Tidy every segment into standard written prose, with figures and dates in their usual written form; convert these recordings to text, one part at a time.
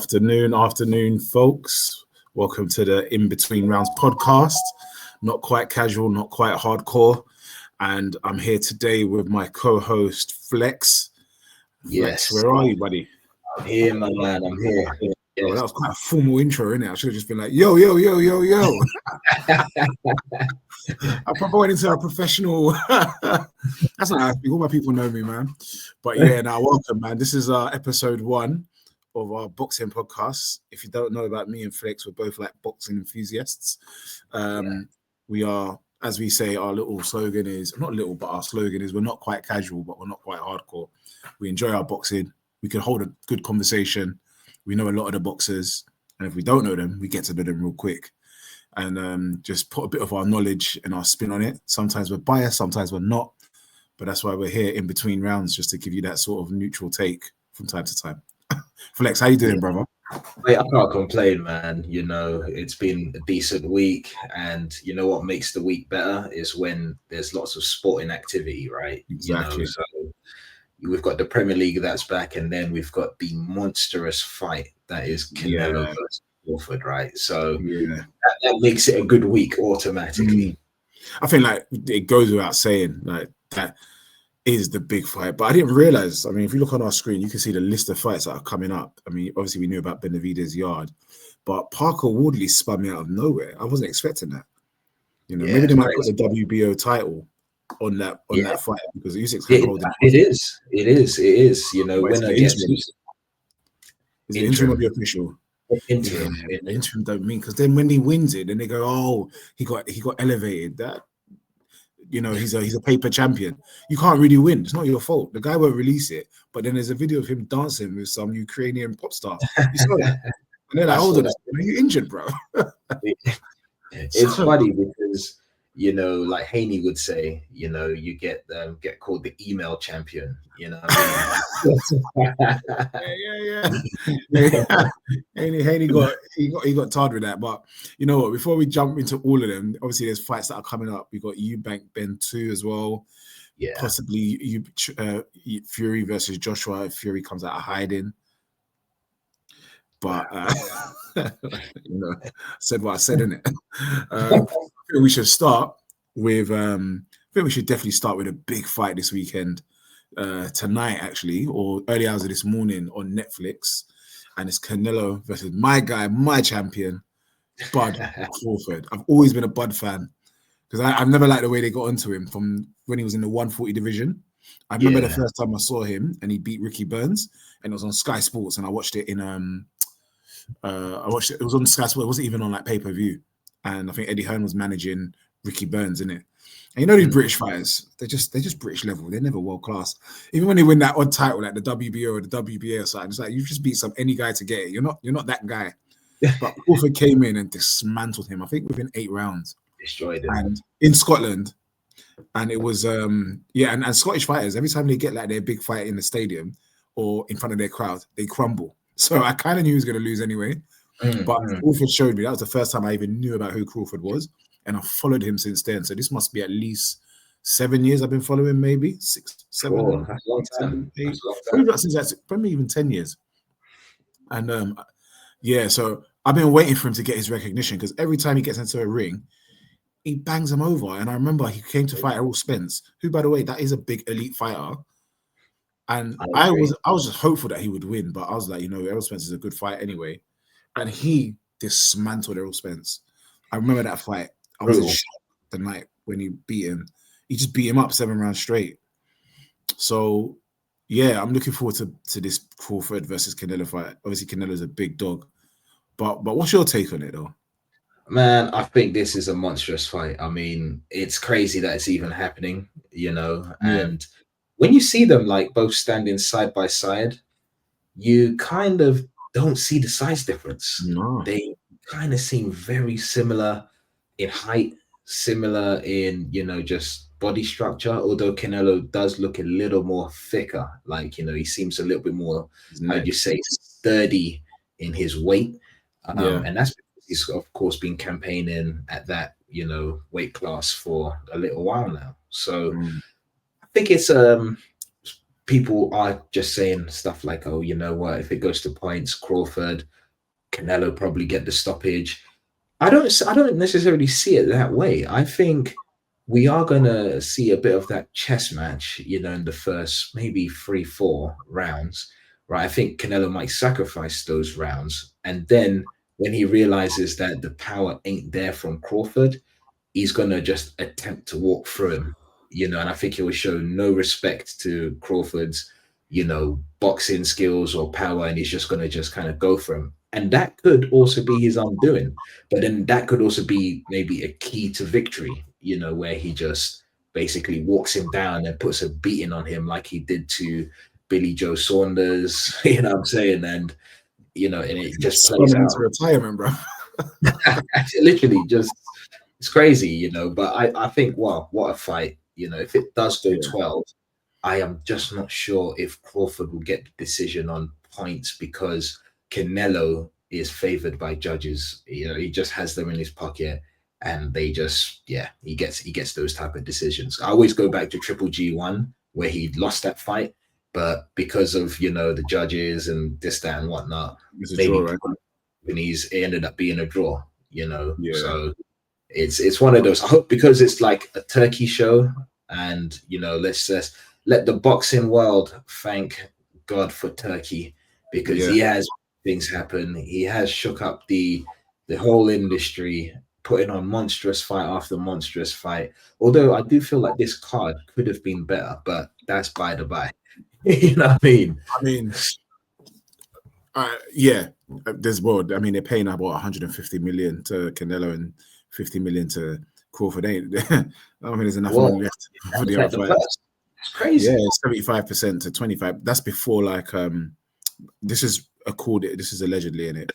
Afternoon, folks. Welcome to the In Between Rounds podcast. Not quite casual, not quite hardcore. And I'm here today with my co-host, Flex. Yes. Flex, where are you, buddy? I'm here, my man. I'm here. Yes. Well, that was quite a formal intro, innit? I should have just been like, yo. I probably went into a professional. That's not how I speak. All my people know me, man. But yeah, now welcome, man. This is episode 1 of our boxing podcast. If you don't know about me and Flex, we're both like boxing enthusiasts. We are, as we say, our little slogan is not little, but our slogan is we're not quite casual, but we're not quite hardcore. We enjoy our boxing. We can hold a good conversation. We know a lot of the boxers, and if we don't know them, we get to know them real quick. And just put a bit of our knowledge and our spin on it. Sometimes we're biased, sometimes we're not. But that's why we're here in between rounds, just to give you that sort of neutral take from time to time. Flex, how you doing, brother? Wait, I can't complain, man. You know, it's been a decent week. And you know what makes the week better is when there's lots of sporting activity, right? Exactly. You know, so we've got the Premier League that's back, and then we've got the monstrous fight that is Canelo versus Crawford, right? So that makes it a good week automatically. I think like it goes without saying, like that is the big fight. But I didn't realize, I mean, if you look on our screen, you can see the list of fights that are coming up. I mean, obviously we knew about Benavidez Yard, but Parker Woodley spun me out of nowhere. I wasn't expecting that. You know, maybe they might put the WBO title on that fight because Usyk's kind of holding it is. You know, when I get is the interim of the official. Interim. The interim don't mean, because then when he wins it, then they go, oh, he got elevated. That, you know, he's a paper champion. You can't really win. It's not your fault. The guy won't release it. But then there's a video of him dancing with some Ukrainian pop star. You saw that? And they're like, hold on, are you injured, bro? It's funny because, you know, like Haney would say, you know, you get called the email champion, you know. Haney got tired with that. But you know what? Before we jump into all of them, obviously there's fights that are coming up. We got Eubank Ben 2 as well. Yeah, possibly Fury versus Joshua if Fury comes out of hiding. But you know, I said what I said, innit? I think we should start with. I think we should definitely start with a big fight this weekend. Tonight, actually, or early hours of this morning on Netflix, and it's Canelo versus my guy, my champion, Bud Crawford. I've always been a Bud fan because I've never liked the way they got onto him from when he was in the 140 division. I remember the first time I saw him and he beat Ricky Burns, and it was on Sky Sports, and I watched it in it was on Sky Sports. It wasn't even on like pay-per-view, and I think Eddie Hearn was managing Ricky Burns in it. And you know these British fighters, they're just British level. They're never world class. Even when they win that odd title, like the WBO or the WBA or something, it's like you just beat any guy to get it. You're not that guy. But Crawford came in and dismantled him. I think within 8 rounds, destroyed him. And in Scotland, and it was and Scottish fighters, every time they get like their big fight in the stadium or in front of their crowd, they crumble. So I kind of knew he was going to lose anyway. But Crawford showed me. That was the first time I even knew about who Crawford was. And I've followed him since then. So this must be at least 7 years I've been following, maybe 6, 7. Oh, that's a long time. 8, probably even 10 years. And so I've been waiting for him to get his recognition because every time he gets into a ring, he bangs him over. And I remember he came to fight Errol Spence, who, by the way, that is a big elite fighter. And I was just hopeful that he would win, but I was like, you know, Errol Spence is a good fight anyway. And he dismantled Errol Spence. I remember that fight. I was in shock the night when he beat him. He just beat him up 7 rounds straight. So, yeah, I'm looking forward to this Crawford versus Canelo fight. Obviously, Canelo's a big dog. But what's your take on it, though? Man, I think this is a monstrous fight. I mean, it's crazy that it's even happening, you know. And when you see them, like, both standing side by side, you kind of don't see the size difference. No. They kind of seem very similar in height, similar in, you know, just body structure, although Canelo does look a little more thicker. Like, you know, he seems a little bit more, how'd you say, sturdy in his weight. And that's because he's, of course, been campaigning at that, you know, weight class for a little while now. So I think it's people are just saying stuff like, oh, you know what, if it goes to points, Crawford, Canelo probably get the stoppage. I don't necessarily see it that way. I think we are gonna see a bit of that chess match, in the first maybe 3, 4 rounds, right? I think Canelo might sacrifice those rounds, and then when he realizes that the power ain't there from Crawford, he's gonna just attempt to walk through him, and I think he will show no respect to Crawford's, boxing skills or power, and he's just gonna just kind of go for him. And that could also be his undoing. But then that could also be maybe a key to victory, where he just basically walks him down and puts a beating on him like he did to Billy Joe Saunders, you know what I'm saying? And and it just plays Spun out. into retirement, bro. Literally just it's crazy, but I think, wow, what a fight. If it does go 12, I am just not sure if Crawford will get the decision on points because Canelo is favored by judges. He just has them in his pocket, and they just, he gets those type of decisions. I always go back to Triple G1 where he lost that fight, but because of the judges and this, that, and whatnot, It's a maybe draw, right? it ended up being a draw. Yeah. So it's one of those. I hope, because it's like a turkey show, and let's just let the boxing world thank God for Turkey, because he has things happen. He has shook up the whole industry, putting on monstrous fight after monstrous fight. Although I do feel like this card could have been better, but that's by the by. You know what I mean? I mean, there's more. I mean, they're paying about 150 million to Canelo and 50 million to Crawford. I mean, there's enough money left for the other fighters. It's crazy. Yeah, 75% to 25. That's before this is allegedly in it.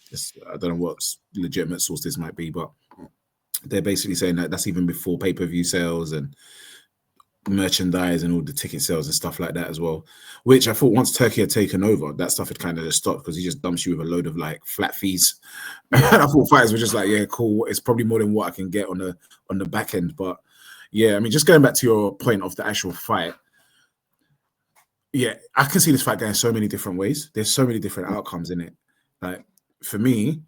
I don't know what legitimate source this might be, but they're basically saying that that's even before pay-per-view sales and merchandise and all the ticket sales and stuff like that as well, which I thought once Turkey had taken over, that stuff had kind of just stopped, because he just dumps you with a load of flat fees. And I thought fighters were just like, yeah, cool, it's probably more than what I can get on the back end. But yeah, I mean, just going back to your point of the actual fight, yeah, I can see this fight going so many different ways. There's so many different outcomes in it. Like, for me,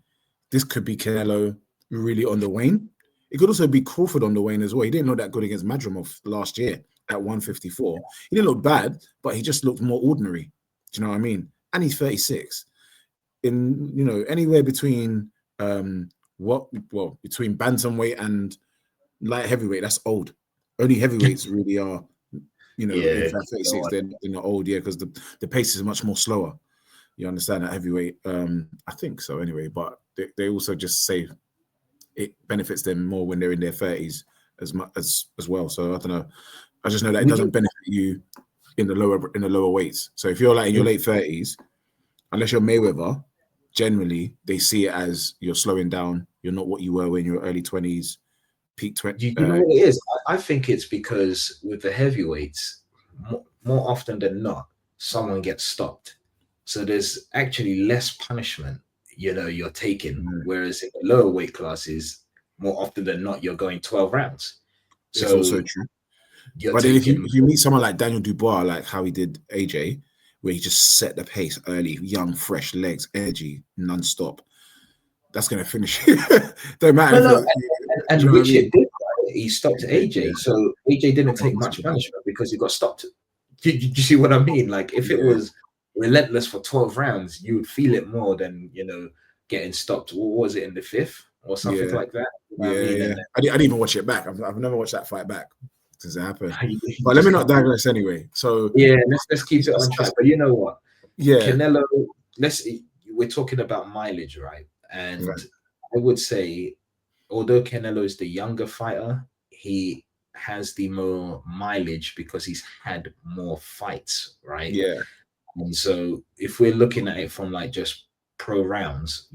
this could be Canelo really on the wane. It could also be Crawford on the wane as well. He didn't look that good against Madrimov last year at 154. He didn't look bad, but he just looked more ordinary. Do you know what I mean? And he's 36. In anywhere between between bantamweight and light heavyweight, that's old. Only heavyweights really are, in fact, 36. They're not old, because the pace is much more slower. You understand that heavyweight? I think so anyway. But they also just say it benefits them more when they're in their 30s as much as well. So I don't know. I just know that it doesn't benefit you in the lower weights. So if you're in your late 30s, unless you're Mayweather, generally they see it as you're slowing down. You're not what you were in your early 20s, peak 20. You know what it is? I think it's because with the heavyweights, more often than not, someone gets stopped. So there's actually less punishment you're taking, whereas in the lower weight classes, more often than not, you're going 12 rounds. So it's also true. But then if you meet someone like Daniel Dubois, like how he did AJ, where he just set the pace early, young, fresh legs, energy, non-stop, that's going to finish. Don't matter. And Richard did. He stopped AJ, so AJ didn't take much punishment because he got stopped. Do you see what I mean? Like, if it was relentless for 12 rounds, you would feel it more than getting stopped. What was it, in the 5th or something like that? I didn't even watch it back. I've never watched that fight back since it happened. But let me not digress anyway. So let's keep it on track. But you know what? Canelo. We're talking about mileage, right? And I would say, although Canelo is the younger fighter, he has the more mileage because he's had more fights, right? Yeah. And so if we're looking at it from just pro rounds,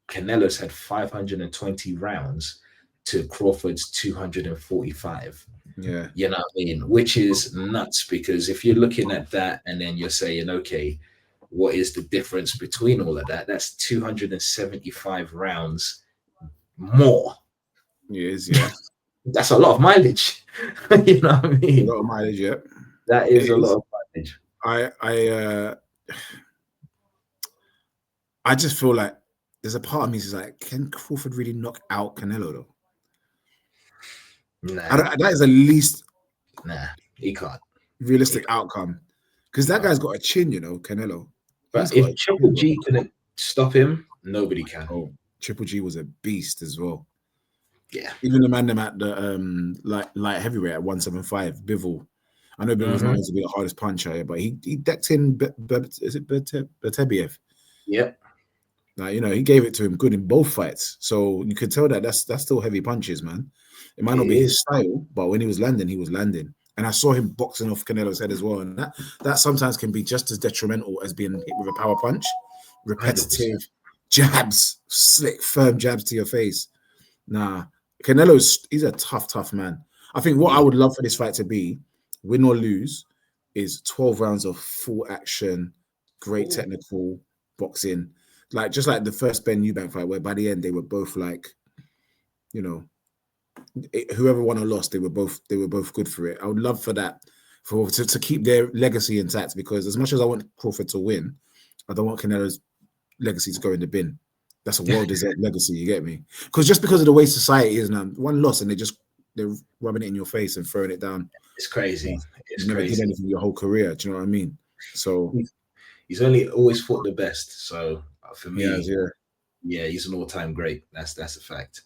Canelo's had 520 rounds to Crawford's 245. Yeah. You know what I mean? Which is nuts, because if you're looking at that and then you're saying, okay, what is the difference between all of that? That's 275 rounds more. Yes, yeah. That's a lot of mileage. You know what I mean? A lot of mileage, yeah. That is a lot of mileage. I just feel like there's a part of me that's like, can Crawford really knock out Canelo though? Nah, That is the least he can't. realistic outcome because that guy's got a chin, Canelo. He's But got if Triple G couldn't stop him, nobody can. Oh, Triple G was a beast as well. Yeah. Even the man them at the light heavyweight at 175, Bivol. I know Bivol's not going to be the hardest puncher, but he decked in is it Bertebiev? Yeah. Like, he gave it to him good in both fights. So you could tell that that's still heavy punches, man. It might not be his style, but when he was landing, he was landing. And I saw him boxing off Canelo's head as well. And that sometimes can be just as detrimental as being hit with a power punch. Repetitive 100%. Jabs, slick, firm jabs to your face. Nah, he's a tough man. I think what I would love for this fight to be, win or lose, is 12 rounds of full action, great technical boxing. Like just like the first Ben Eubank fight, where by the end they were both like, whoever won or lost, they were both good for it. I would love for that, to keep their legacy intact, because as much as I want Crawford to win, I don't want Canelo's legacy to go in the bin. That's a well-deserved legacy, you get me? Because of the way society is now, one loss and they're rubbing it in your face and throwing it down. It's crazy. You never did anything your whole career. Do you know what I mean? So he's only always fought the best. So for me, he's an all-time great. That's a fact.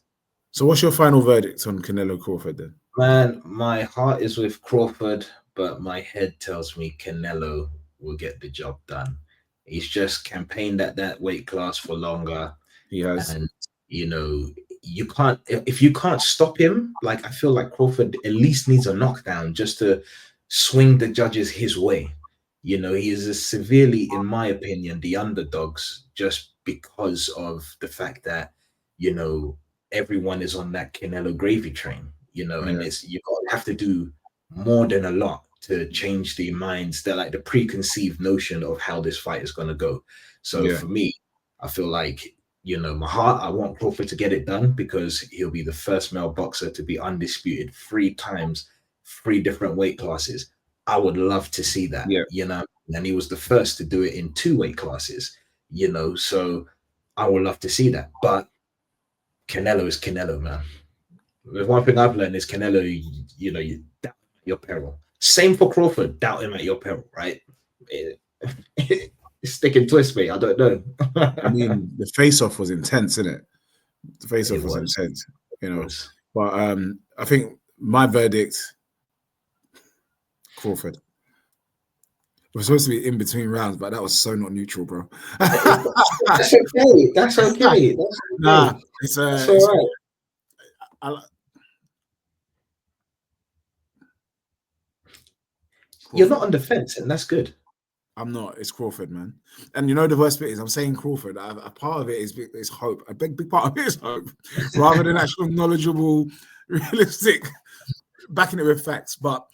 So what's your final verdict on Canelo Crawford then? Man, my heart is with Crawford, but my head tells me Canelo will get the job done. He's just campaigned at that weight class for longer. He has. And, if you can't stop him, like I feel like Crawford at least needs a knockdown just to swing the judges his way. He is severely, in my opinion, the underdogs, just because of the fact that, everyone is on that Canelo gravy train, and you have to do more than a lot to change the minds, that like the preconceived notion of how this fight is going to go. So for me, I feel like, my heart, I want Crawford to get it done, because he'll be the first male boxer to be undisputed 3 times, 3 different weight classes. I would love to see that, and he was the first to do it in 2 weight classes, so I would love to see that. But Canelo is Canelo, man. The one thing I've learned is Canelo, you doubt your peril. Same for Crawford, doubt him at your peril, right? Stick and twist, mate. I don't know. I mean, the face-off was intense, isn't it? The face-off was intense, But I think my verdict, Crawford. We're supposed to be in between rounds, but that was so not neutral, bro. That's okay. That's okay. Nah, it's all right. You're not on the fence, and that's good. I'm not. It's Crawford, man. And the worst bit is I'm saying Crawford. A part of it is hope. A big part of it is hope, rather than actual knowledgeable, realistic, backing it with facts. But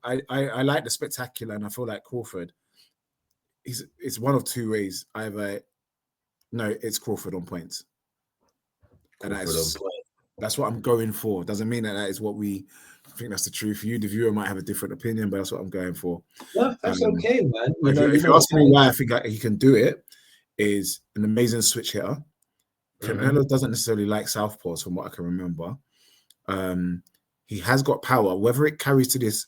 I like the spectacular, and I feel like Crawford. It's one of 2 ways. It's Crawford on points, and that's what I'm going for. Doesn't mean that is what we think that's the truth. You, the viewer, might have a different opinion, but that's what I'm going for. No, that's okay, man. If you're asking me why I think he can do it, is an amazing switch hitter. Canelo doesn't necessarily like southpaws, from what I can remember. He has got power. Whether it carries to this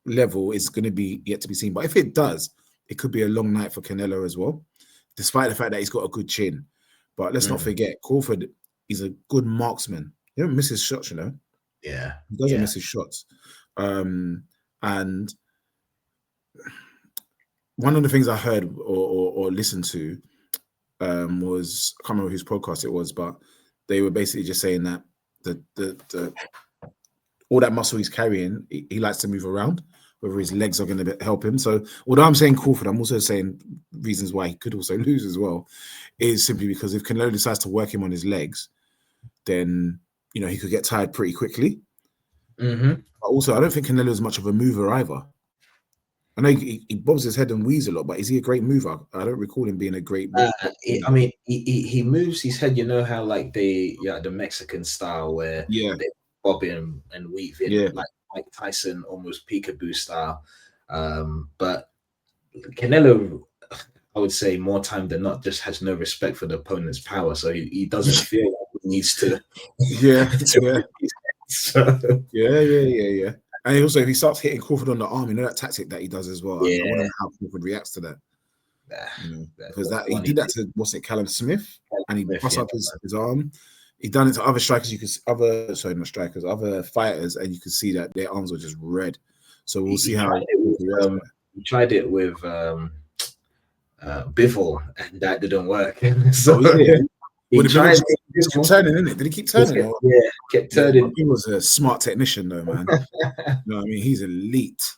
level is going to be yet to be seen. But if it does, it could be a long night for Canelo as well, despite the fact that he's got a good chin. But let's not forget, Crawford is a good marksman. He doesn't miss his shots, Yeah. He doesn't miss his shots. And one of the things I heard or listened to was, I can't remember whose podcast it was, but they were basically just saying that the all that muscle he's carrying, he likes to move around, whether his legs are going to help him. So although I'm saying Crawford, I'm also saying reasons why he could also lose as well, is simply because if Canelo decides to work him on his legs, then he could get tired pretty quickly. But also, I don't think Canelo is much of a mover either. I know he bobs his head and wheezes a lot, but is he a great mover? I don't recall him being a great mover. I mean, he moves his head. How like the Mexican style where they bob him and weave it, like Mike Tyson, almost peekaboo style. But Canelo, I would say more time than not, just has no respect for the opponent's power, so he doesn't feel like he needs to. Yeah, yeah, So, yeah. And also, if he starts hitting Crawford on the arm, you know that tactic that he does as well. I want to yeah, know how Crawford reacts to that. Because that's that he one did that to Callum Smith, and he bust yeah, up his arm. He done it to other strikers. Not strikers, other fighters, and you could see that their arms were just red. So we'll see how he tried it with Bivol, and that didn't work. So he Well, tried. Just kept turning, didn't it? Did he keep turning? Kept turning. He was a smart technician, though, man. You know what I mean? He's elite.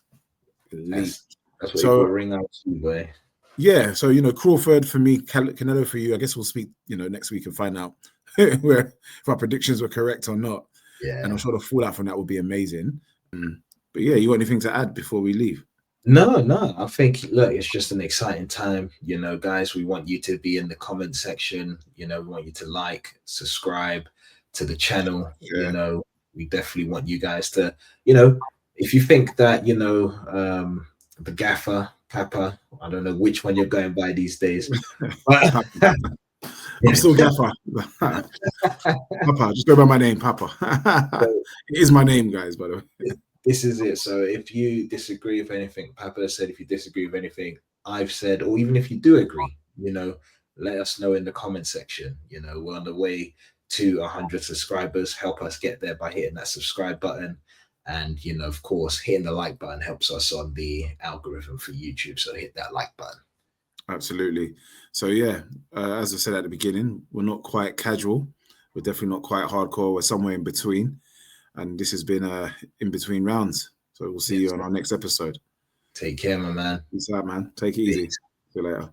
That's what you So call ring out, boy. yeah, so Crawford for me, Canelo for you. I guess we'll speak, next week and find out if our predictions were correct or not. Yeah, and I'm sure the fallout from that would be amazing. But yeah, you got anything to add before we leave? No. I think look, it's just an exciting time. Guys, we want you to be in the comment section. We want you to like, subscribe to the channel. Yeah. We definitely want you guys to, if you think that, the gaffer, Papa, I don't know which one you're going by these days. But I'm still Gaffer. Papa, just go by my name, Papa. It is my name, guys, by the way. This is it. So if you disagree with anything Papa said, if you disagree with anything I've said, or even if you do agree, let us know in the comment section. We're on the way to 100 subscribers. Help us get there by hitting that subscribe button. And, of course, hitting the like button helps us on the algorithm for YouTube. So hit that like button. Absolutely. So yeah, as I said at the beginning, we're not quite casual. We're definitely not quite hardcore. We're somewhere in between. And this has been in between rounds. So we'll see you on our next episode. Take care, my man. Peace out, man. Take it easy. See you later.